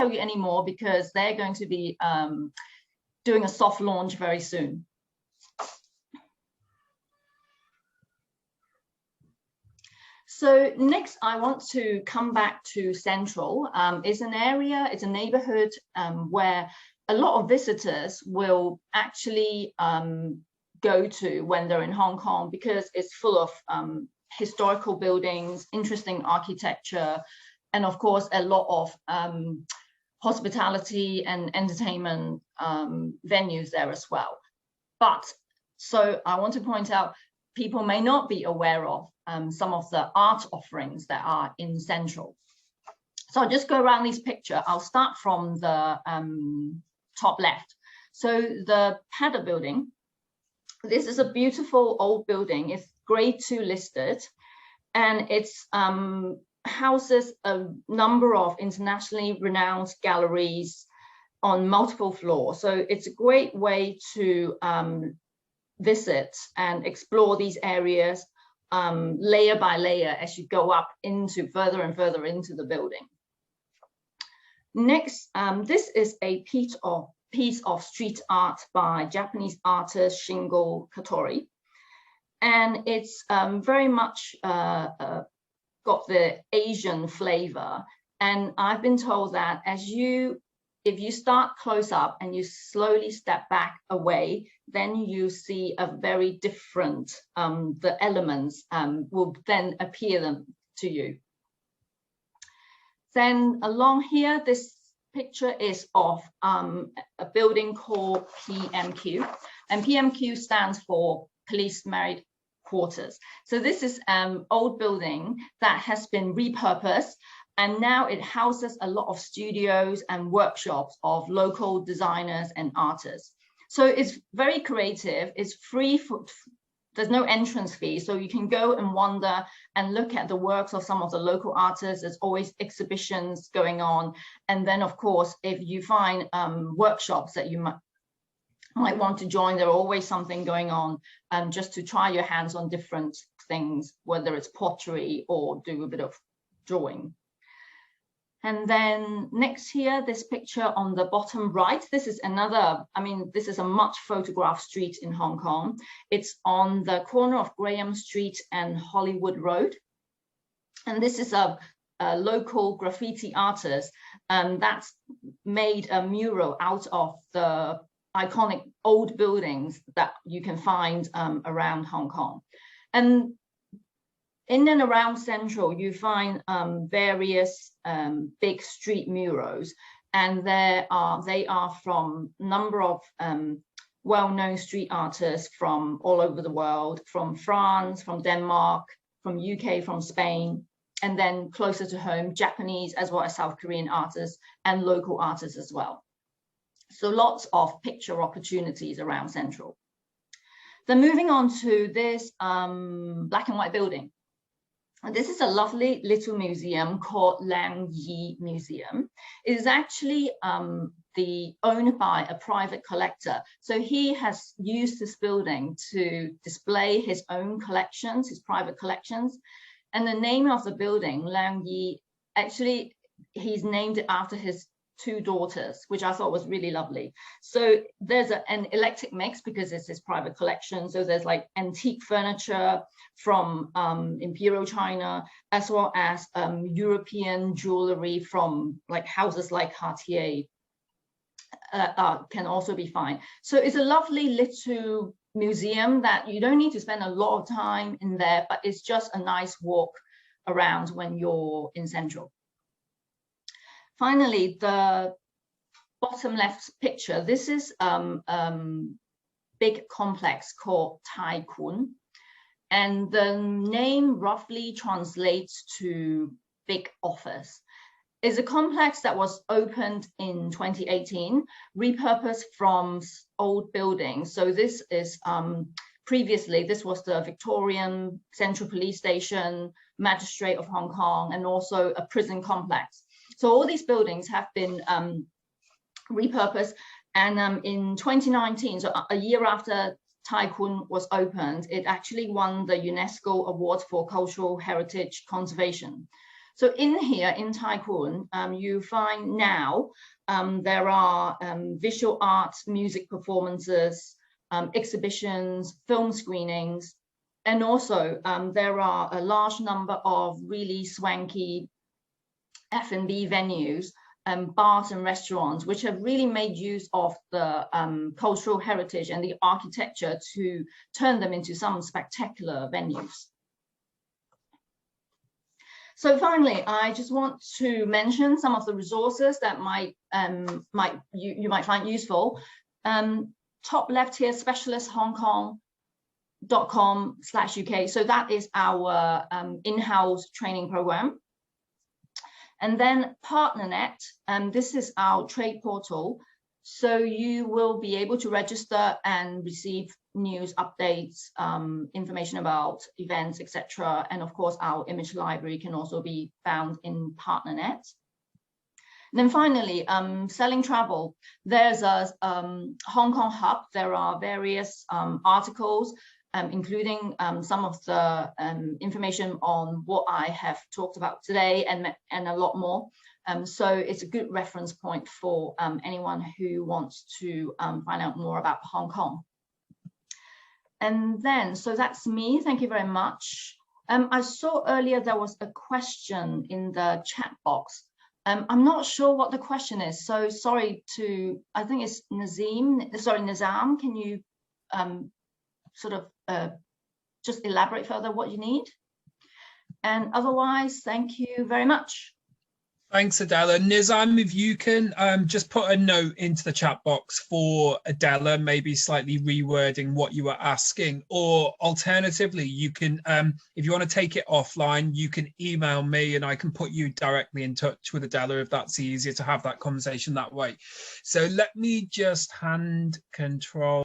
tell you anymore because they're going to be doing a soft launch very soon. So next, I want to come back to Central. It's an area, it's a neighborhood where a lot of visitors will actually go to when they're in Hong Kong because it's full of historical buildings, interesting architecture, and of course, a lot of hospitality and entertainment venues there as well. But so I want to point out, people may not be aware of some of the art offerings that are in Central. So I'll just go around this picture. I'll start from the top left. So the Padda building, this is a beautiful old building. It's grade 2 listed, and it's houses a number of internationally renowned galleries on multiple floors. So it's a great way to visit and explore these areas layer by layer as you go up into further and further into the building. Next, this is a piece of street art by Japanese artist Shingo Katori, and it's very much got the Asian flavor. And I've been told that if you start close up and you slowly step back away, then you see a very different, the elements will then appear to you. Then along here, this picture is of a building called PMQ, and PMQ stands for Police Merit Quarters. So this is an old building that has been repurposed, and now it houses a lot of studios and workshops of local designers and artists. So it's very creative. It's free there's no entrance fee, so you can go and wander and look at the works of some of the local artists. There's always exhibitions going on, and then of course, if you find workshops that you might want to join, there's always something going on, just to try your hands on different things, whether it's pottery or do a bit of drawing. And then next here, this picture on the bottom right, this is another, this is a much photographed street in Hong Kong. It's on the corner of Graham Street and Hollywood Road. And this is a local graffiti artist that's made a mural out of the iconic old buildings that you can find around Hong Kong. And in and around Central, you find various big street murals, and they are from a number of well-known street artists from all over the world, from France, from Denmark, from UK, from Spain, and then closer to home, Japanese as well as South Korean artists and local artists as well. So lots of picture opportunities around Central. Then moving on to this black and white building. And this is a lovely little museum called Lang Yi Museum. It is actually owned by a private collector. So he has used this building to display his own collections, his private collections. And the name of the building, Lang Yi, actually, he's named it after his 2 daughters, which I thought was really lovely. So there's an eclectic mix because it's his private collection. So there's like antique furniture from Imperial China, as well as European jewelry from like houses like Cartier can also be found. So it's a lovely little museum that you don't need to spend a lot of time in there, but it's just a nice walk around when you're in Central. Finally, the bottom left picture, this is big complex called Tai Kwun. And the name roughly translates to big office. It's a complex that was opened in 2018, repurposed from old buildings. So this is, previously, this was the Victorian Central Police Station, Magistrate of Hong Kong, and also a prison complex. So all these buildings have been repurposed, and in 2019, so a year after Tai Kwun was opened, it actually won the UNESCO Award for Cultural Heritage Conservation. So in here, in Tai Kwun, you find now there are visual arts, music performances, exhibitions, film screenings, and also there are a large number of really swanky F&B venues, bars and restaurants, which have really made use of the cultural heritage and the architecture to turn them into some spectacular venues. So finally, I just want to mention some of the resources that you might find useful. Top left here, specialisthongkong.com/UK. So that is our in-house training program. And then PartnerNet, this is our trade portal. So you will be able to register and receive news updates, information about events, etc. And of course, our image library can also be found in PartnerNet. And then finally, selling travel. There's a Hong Kong hub. There are various articles, including some of the information on what I have talked about today and a lot more. So it's a good reference point for anyone who wants to find out more about Hong Kong. And then, so that's me. Thank you very much. I saw earlier there was a question in the chat box. I'm not sure what the question is, so sorry to, I think it's Nizam, can you sort of just elaborate further what you need? And otherwise, thank you very much. Thanks, Adela. Nizam, if you can just put a note into the chat box for Adela, maybe slightly rewording what you were asking, or alternatively, you can, if you want to take it offline, you can email me and I can put you directly in touch with Adela if that's easier to have that conversation that way. So let me just hand control.